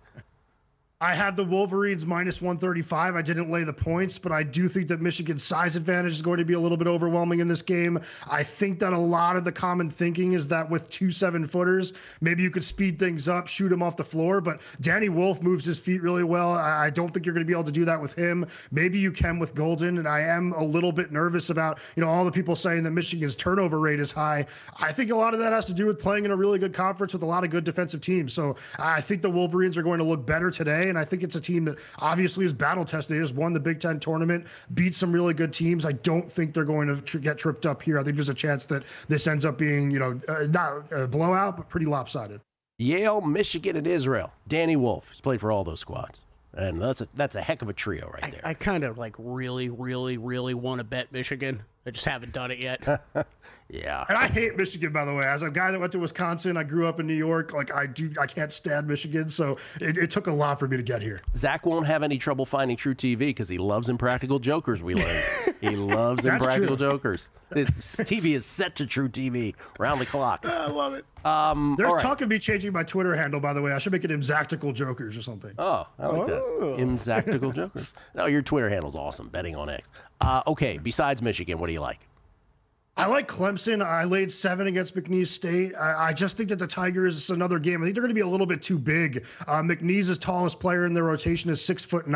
I had the Wolverines minus 135. I didn't lay the points, but I do think that Michigan's size advantage is going to be a little bit overwhelming in this game. I think that a lot of the common thinking is that with 2 7-footers, maybe you could speed things up, shoot him off the floor, but Danny Wolf moves his feet really well. I don't think you're going to be able to do that with him. Maybe you can with Golden, and I am a little bit nervous about, all the people saying that Michigan's turnover rate is high. I think a lot of that has to do with playing in a really good conference with a lot of good defensive teams. So I think the Wolverines are going to look better today. And I think it's a team that obviously is battle tested. They just won the Big Ten tournament, beat some really good teams. I don't think they're going to get tripped up here. I think there's a chance that this ends up being, not a blowout, but pretty lopsided. Yale, Michigan, and Israel. Danny Wolf. He's played for all those squads. And that's a heck of a trio right there. I kind of really, really, really want to bet Michigan. I just haven't done it yet. Yeah. And I hate Michigan, by the way. As a guy that went to Wisconsin, I grew up in New York. I can't stand Michigan, so it took a lot for me to get here. Zach won't have any trouble finding True TV because he loves Impractical Jokers, we learned. He loves Impractical Jokers. His TV is set to True TV round the clock. I love it. There's talk of me changing my Twitter handle, by the way. I should make it Imzactical Jokers or something. Oh, I like that. Imzactical Jokers. No, your Twitter handle's awesome. Betting on X. Okay, besides Michigan, what do you like? I like Clemson. I laid 7 against McNeese State. I just think that the Tigers is another game. I think they're going to be a little bit too big. McNeese's tallest player in their rotation is 6'9".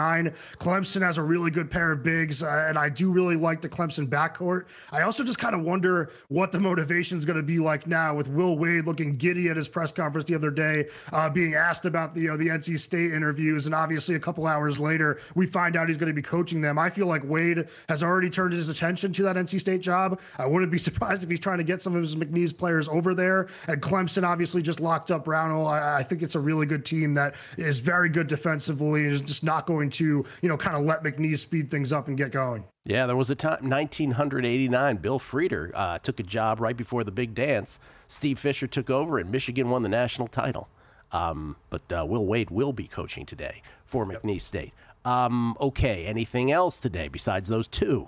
Clemson has a really good pair of bigs, and I do really like the Clemson backcourt. I also just kind of wonder what the motivation is going to be like now with Will Wade looking giddy at his press conference the other day, being asked about the NC State interviews, and obviously a couple hours later we find out he's going to be coaching them. I feel like Wade has already turned his attention to that NC State job. I wouldn't be surprised if he's trying to get some of his McNeese players over there. And Clemson obviously just locked up Brownell. I think it's a really good team that is very good defensively and is just not going to, kind of let McNeese speed things up and get going. Yeah, there was a time, 1989, Bill Frieder took a job right before the big dance. Steve Fisher took over and Michigan won the national title. But Will Wade will be coaching today for McNeese State. Okay, anything else today besides those 2?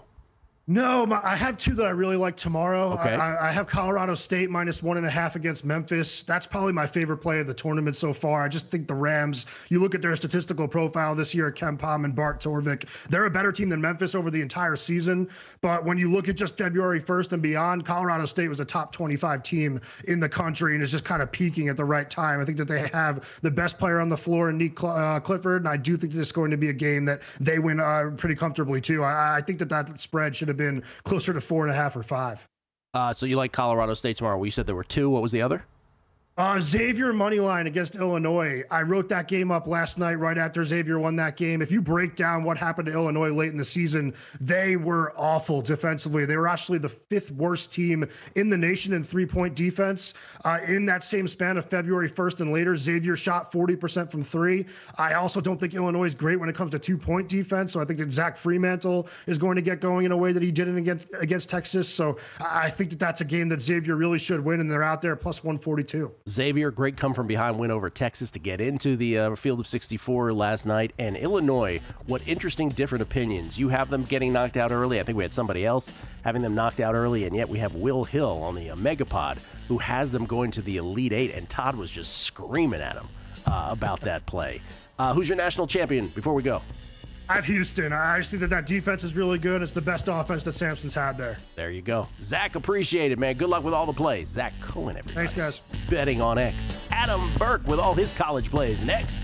No, I have two that I really like tomorrow. Okay. I have Colorado State -1.5 against Memphis. That's probably my favorite play of the tournament so far. I just think the Rams, you look at their statistical profile this year, Ken Pom and Bart Torvik, they're a better team than Memphis over the entire season. But when you look at just February 1st and beyond, Colorado State was a top 25 team in the country and is just kind of peaking at the right time. I think that they have the best player on the floor in Nick Clifford, and I do think this is going to be a game that they win pretty comfortably too. I think that spread should have been closer to 4.5 or 5. So you like Colorado State tomorrow? Well, you said there were two. What was the other? Xavier moneyline against Illinois. I wrote that game up last night right after Xavier won that game. If you break down what happened to Illinois late in the season, they were awful defensively. They were actually the 5th worst team in the nation in three-point defense. In that same span of February 1st and later, Xavier shot 40% from three. I also don't think Illinois is great when it comes to two-point defense, so I think that Zach Fremantle is going to get going in a way that he didn't against Texas. So I think that that's a game that Xavier really should win, and they're out there plus 142. Xavier, great come-from-behind win over Texas to get into the field of 64 last night. And Illinois, what interesting different opinions. You have them getting knocked out early. I think we had somebody else having them knocked out early, and yet we have Will Hill on the Megapod who has them going to the Elite Eight, and Todd was just screaming at him about that play. Who's your national champion before we go? I have Houston. I just think that defense is really good. It's the best offense that Samson's had there. There you go. Zach, appreciate it, man. Good luck with all the plays. Zach Cohen, everybody. Thanks, guys. Betting on X. Adam Burke with all his college plays next.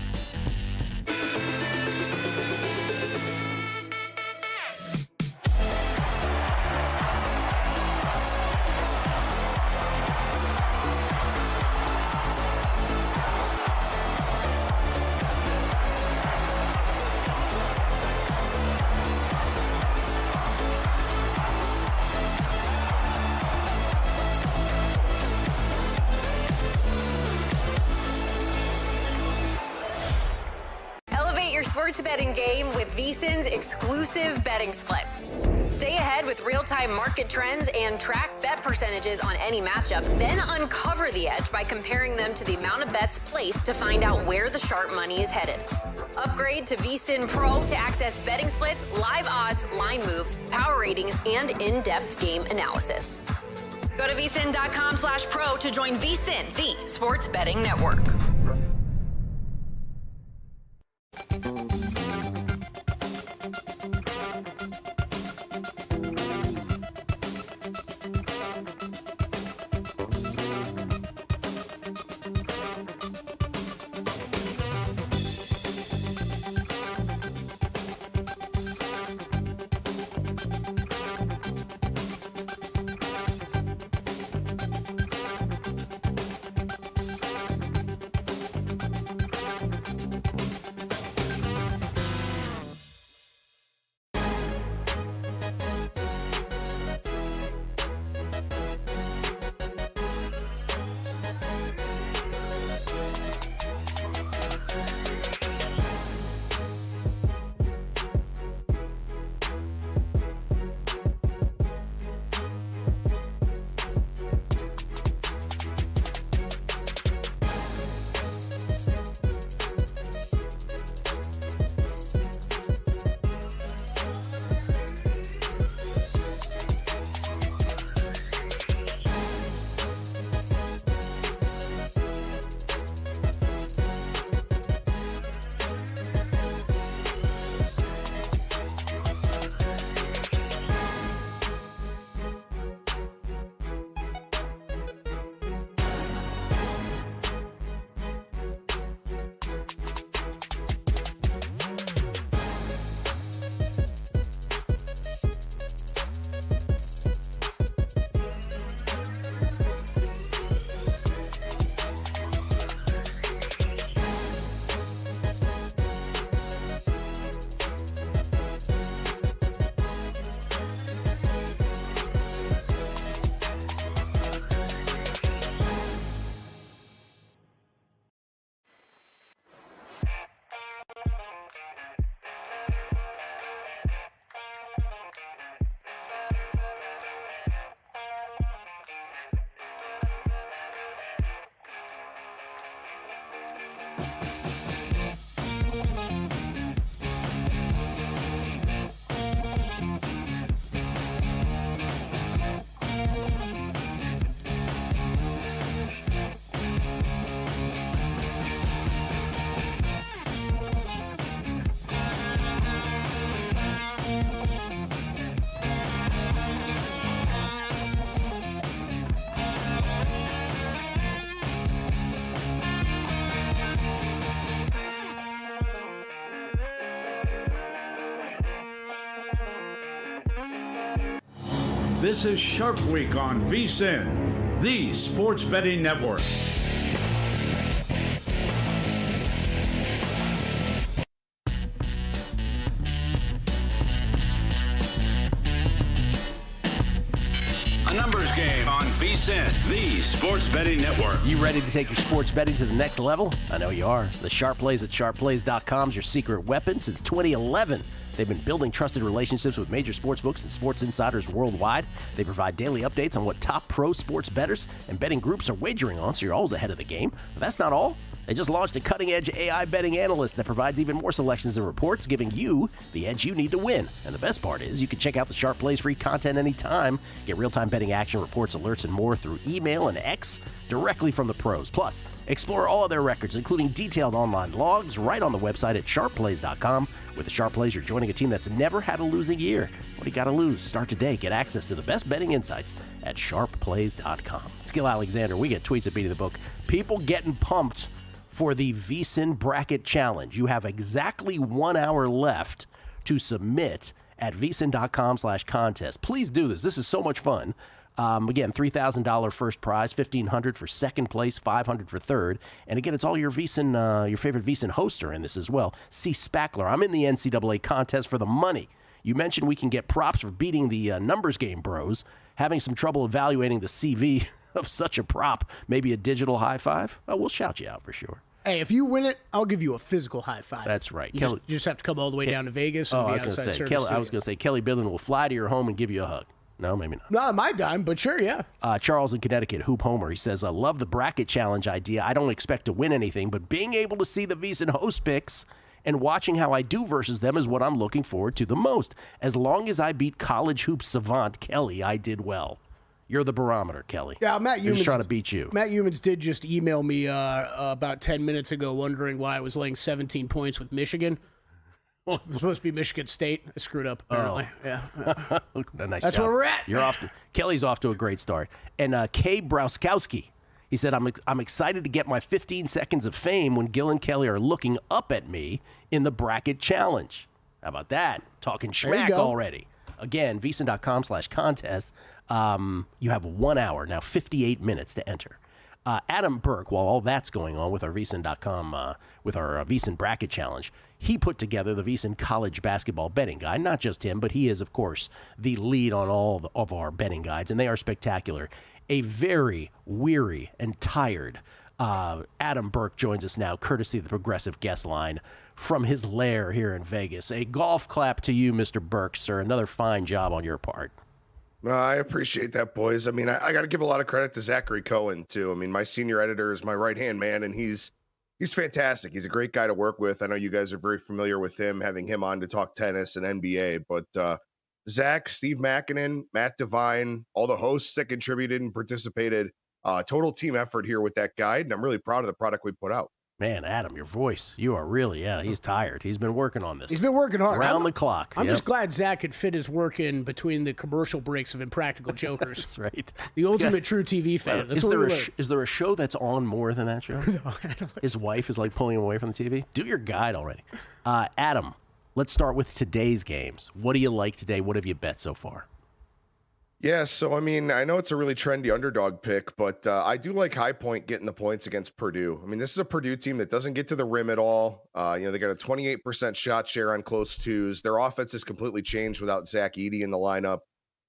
Sports betting game with Vsin's exclusive betting splits. Stay ahead with real-time market trends and track bet percentages on any matchup, then uncover the edge by comparing them to the amount of bets placed to find out where the sharp money is headed. Upgrade to Vsin Pro to access betting splits, live odds, line moves, power ratings, and in-depth game analysis. Go to vsin.com/pro to join Vsin, the sports betting network. This is Sharp Week on Vsin, the sports betting network. A numbers game on Vsin, the sports betting network. You ready to take your sports betting to the next level? I know you are. The Sharp Plays at sharpplays.com is your secret weapon since 2011. They've been building trusted relationships with major sportsbooks and sports insiders worldwide. They provide daily updates on what top pro sports bettors and betting groups are wagering on, so you're always ahead of the game. But that's not all. They just launched a cutting-edge AI betting analyst that provides even more selections and reports, giving you the edge you need to win. And the best part is you can check out the Sharp Plays free content anytime. Get real-time betting action reports, alerts, and more through email and X directly from the pros. Plus, explore all of their records, including detailed online logs, right on the website at sharpplays.com. With the Sharp Plays, you're joining a team that's never had a losing year. What do you got to lose? Start today. Get access to the best betting insights at sharpplays.com. Skill Alexander, we get tweets at Beating the Book. People getting pumped for the Vsin Bracket Challenge. You have exactly 1 hour left to submit at vsin.com/contest. Please do this. This is so much fun. Again, $3,000 first prize, $1,500 for second place, $500 for third. And again, it's all your Vsin, your favorite Vsin hosts are in this as well. C. Spackler, I'm in the NCAA contest for the money. You mentioned we can get props for beating the numbers game bros. Having some trouble evaluating the CV of such a prop, maybe a digital high five? Oh, we'll shout you out for sure. Hey, if you win it, I'll give you a physical high five. That's right. You just have to come all the way down to Vegas and be outside service. I was going to say, Kelly Bidlin will fly to your home and give you a hug. No, maybe not. Not my dime, but sure, yeah. Charles in Connecticut, Hoop Homer, he says, I love the bracket challenge idea. I don't expect to win anything, but being able to see the Vsin host picks and watching how I do versus them is what I'm looking forward to the most. As long as I beat college hoop savant Kelly, I did well. You're the barometer, Kelly. Yeah, Matt Humans trying to beat you. Matt Humans did just email me about 10 minutes ago wondering why I was laying 17 points with Michigan. It was supposed to be Michigan State. I screwed up, apparently. Oh. Yeah. Nice That's job. where we're at. Kelly's off to a great start. And Kay Brauskowski, he said, I'm excited to get my 15 seconds of fame when Gil and Kelly are looking up at me in the bracket challenge. How about that? Talking schmack already. Again, vsin.com/contest. You have 1 hour, now 58 minutes to enter. Adam Burke, while all that's going on with our Vsin.com, with our Vsin Bracket Challenge, he put together the Vsin College Basketball Betting Guide. Not just him, but he is, of course, the lead on all of our betting guides, and they are spectacular. A very weary and tired Adam Burke joins us now, courtesy of the Progressive Guest Line from his lair here in Vegas. A golf clap to you, Mr. Burke, sir. Another fine job on your part. I appreciate that, boys. I mean, I got to give a lot of credit to Zachary Cohen, too. I mean, my senior editor is my right-hand man, and he's fantastic. He's a great guy to work with. I know you guys are very familiar with him, having him on to talk tennis and NBA. But Zach, Steve Makinen, Matt Devine, all the hosts that contributed and participated, total team effort here with that guide, and I'm really proud of the product we put out. Man, Adam, your voice, you are really, he's tired. He's been working on this. He's been working hard. Around the clock. I'm just glad Zach could fit his work in between the commercial breaks of Impractical Jokers. That's right. The ultimate true TV fan. Is there a show that's on more than that show? No, I don't. His wife is like pulling him away from the TV? Do your guide already. Adam, let's start with today's games. What do you like today? What have you bet so far? Yeah, so, I mean, I know it's a really trendy underdog pick, but I do like High Point getting the points against Purdue. I mean, this is a Purdue team that doesn't get to the rim at all. They got a 28% shot share on close twos. Their offense has completely changed without Zach Edey in the lineup.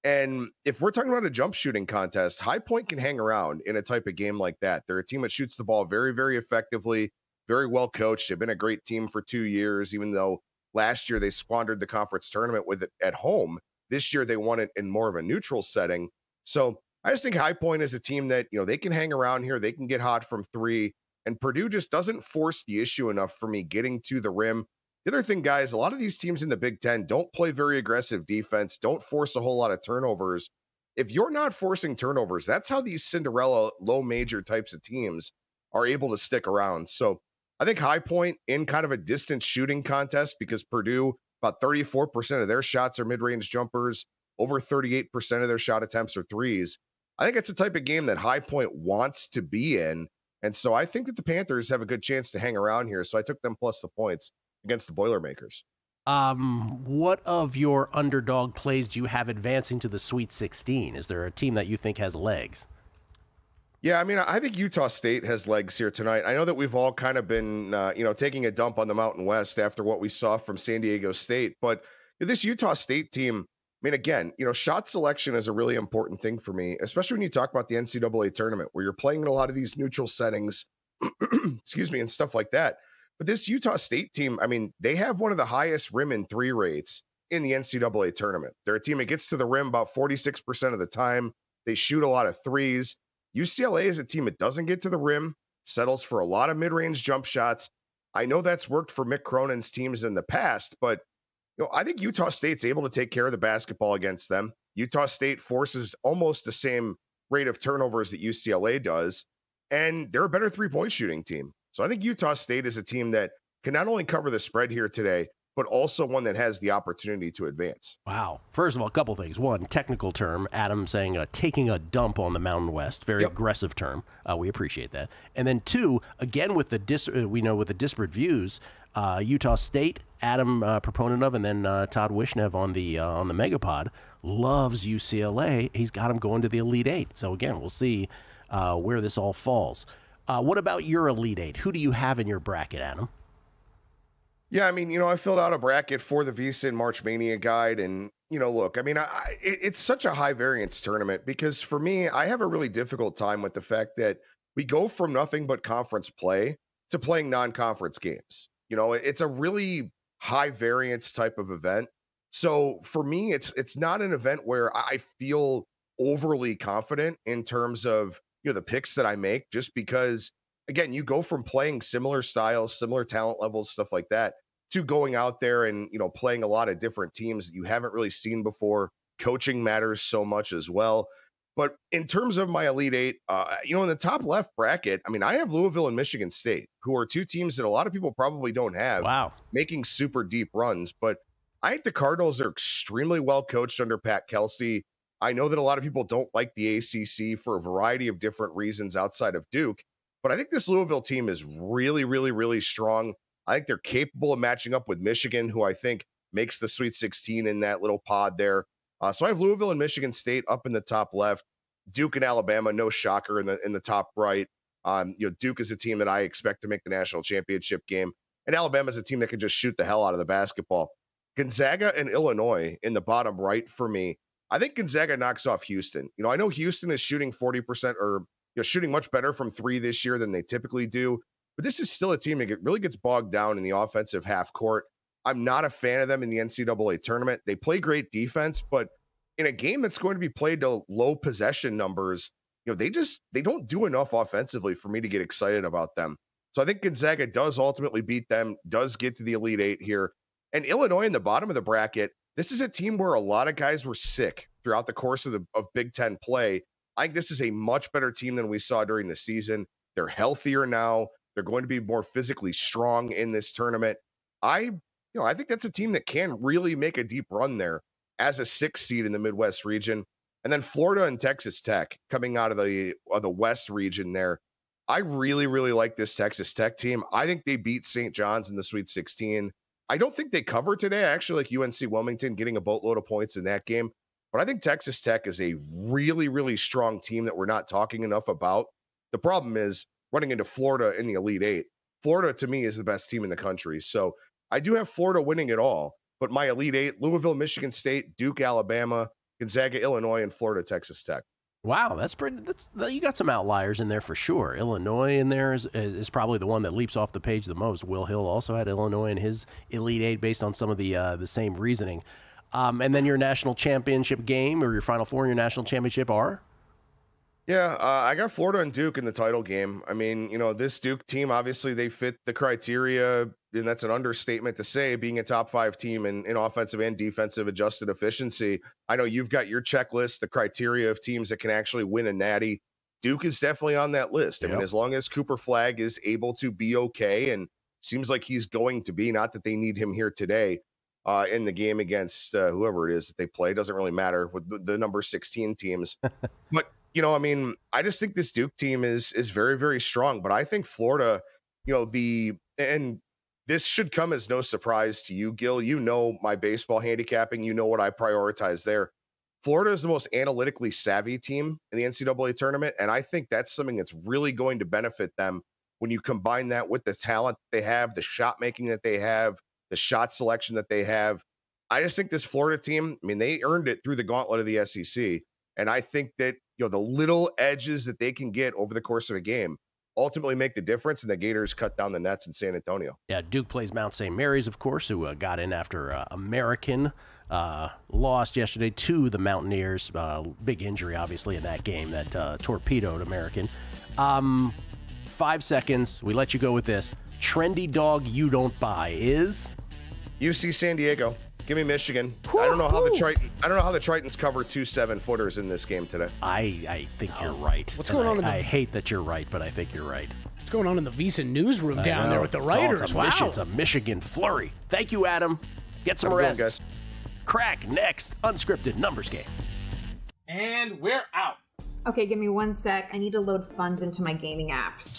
And if we're talking about a jump shooting contest, High Point can hang around in a type of game like that. They're a team that shoots the ball very, very effectively, very well coached. They've been a great team for 2 years, even though last year they squandered the conference tournament with it at home. This year, they won it in more of a neutral setting. So I just think High Point is a team that, they can hang around here. They can get hot from three. And Purdue just doesn't force the issue enough for me getting to the rim. The other thing, guys, a lot of these teams in the Big Ten don't play very aggressive defense, don't force a whole lot of turnovers. If you're not forcing turnovers, that's how these Cinderella low major types of teams are able to stick around. So I think High Point in kind of a distance shooting contest, because Purdue, about 34% of their shots are mid-range jumpers. Over 38% of their shot attempts are threes. I think it's the type of game that High Point wants to be in. And so I think that the Panthers have a good chance to hang around here. So I took them plus the points against the Boilermakers. What of your underdog plays do you have advancing to the Sweet 16? Is there a team that you think has legs? Yeah, I mean, I think Utah State has legs here tonight. I know that we've all kind of been, taking a dump on the Mountain West after what we saw from San Diego State. But this Utah State team, I mean, again, shot selection is a really important thing for me, especially when you talk about the NCAA tournament, where you're playing in a lot of these neutral settings, excuse me, and stuff like that. But this Utah State team, I mean, they have one of the highest rim and three rates in the NCAA tournament. They're a team that gets to the rim about 46% of the time. They shoot a lot of threes. UCLA is a team that doesn't get to the rim, settles for a lot of mid-range jump shots. I know that's worked for Mick Cronin's teams in the past, but I think Utah State's able to take care of the basketball against them. Utah State forces almost the same rate of turnovers that UCLA does, and they're a better three-point shooting team. So I think Utah State is a team that can not only cover the spread here today, but also one that has the opportunity to advance. Wow. First of all, a couple things. One, technical term, Adam saying taking a dump on the Mountain West. Very aggressive term. We appreciate that. And then two, again, with the with the disparate views, Utah State, Adam proponent of, and then Todd Wishnev on the Megapod, loves UCLA. He's got him going to the Elite Eight. So again, we'll see where this all falls. What about your Elite Eight? Who do you have in your bracket, Adam? Yeah, I mean, I filled out a bracket for the Vsin March Mania guide, and look, I mean, it's such a high variance tournament because for me, I have a really difficult time with the fact that we go from nothing but conference play to playing non-conference games. It's a really high variance type of event. So for me, it's not an event where I feel overly confident in terms of the picks that I make, just because again, you go from playing similar styles, similar talent levels, stuff like that, to going out there and, playing a lot of different teams that you haven't really seen before. Coaching matters so much as well. But in terms of my Elite Eight, in the top left bracket, I mean, I have Louisville and Michigan State, who are two teams that a lot of people probably don't have. Wow. Making super deep runs. But I think the Cardinals are extremely well coached under Pat Kelsey. I know that a lot of people don't like the ACC for a variety of different reasons outside of Duke. But I think this Louisville team is really, really, really strong. I think they're capable of matching up with Michigan, who I think makes the Sweet 16 in that little pod there. So I have Louisville and Michigan State up in the top left. Duke and Alabama, no shocker, in the top right. Duke is a team that I expect to make the national championship game, and Alabama is a team that can just shoot the hell out of the basketball. Gonzaga and Illinois in the bottom right for me. I think Gonzaga knocks off Houston. I know Houston is shooting 40% or shooting much better from three this year than they typically do. But this is still a team that really gets bogged down in the offensive half court. I'm not a fan of them in the NCAA tournament. They play great defense, but in a game that's going to be played to low possession numbers, they don't do enough offensively for me to get excited about them. So I think Gonzaga does ultimately beat them, does get to the Elite Eight here. And Illinois in the bottom of the bracket, this is a team where a lot of guys were sick throughout the course of Big Ten play. I think this is a much better team than we saw during the season. They're healthier now. They're going to be more physically strong in this tournament. I think that's a team that can really make a deep run there as a 6th seed in the Midwest region. And then Florida and Texas Tech coming out of the West region there. I really, really like this Texas Tech team. I think they beat St. John's in the Sweet 16. I don't think they cover today. I actually like UNC Wilmington getting a boatload of points in that game. But I think Texas Tech is a really, really strong team that we're not talking enough about. The problem is running into Florida in the Elite Eight. Florida, to me, is the best team in the country. So I do have Florida winning it all. But my Elite Eight, Louisville, Michigan State, Duke, Alabama, Gonzaga, Illinois, and Florida, Texas Tech. Wow, you got some outliers in there for sure. Illinois in there is probably the one that leaps off the page the most. Will Hill also had Illinois in his Elite Eight based on some of the same reasoning. And then your national championship game or your Final Four in your national championship are? Yeah, I got Florida and Duke in the title game. I mean, this Duke team, obviously they fit the criteria, and that's an understatement to say, being a top 5 team in offensive and defensive adjusted efficiency. I know you've got your checklist, the criteria of teams that can actually win a natty. Duke is definitely on that list. I mean, as long as Cooper Flagg is able to be okay, and seems like he's going to be, not that they need him here today in the game against whoever it is that they play. It doesn't really matter with the number 16 teams. But I just think this Duke team is very, very strong. But I think Florida, the this should come as no surprise to you, Gil. You know my baseball handicapping. You know what I prioritize there. Florida is the most analytically savvy team in the NCAA tournament, and I think that's something that's really going to benefit them when you combine that with the talent they have, the shot making that they have, the shot selection that they have. I just think this Florida team, I mean, they earned it through the gauntlet of the SEC, and I think that the little edges that they can get over the course of a game ultimately make the difference, and the Gators cut down the nets in San Antonio. Yeah, Duke plays Mount St. Mary's, of course, who got in after American lost yesterday to the Mountaineers. Big injury, obviously, in that game that torpedoed American. 5 seconds. We let you go with this. Trendy dog you don't buy is? UC San Diego. Give me Michigan. I don't know how the Tritons cover 2 7-footers in this game today. I think you're right. What's going on? I hate that you're right, but I think you're right. What's going on in the Vsin newsroom down there with the writers? It's a Michigan flurry. Thank you, Adam. Get some rest. Guys. Crack next. Unscripted numbers game. And we're out. Okay, give me 1 sec. I need to load funds into my gaming apps.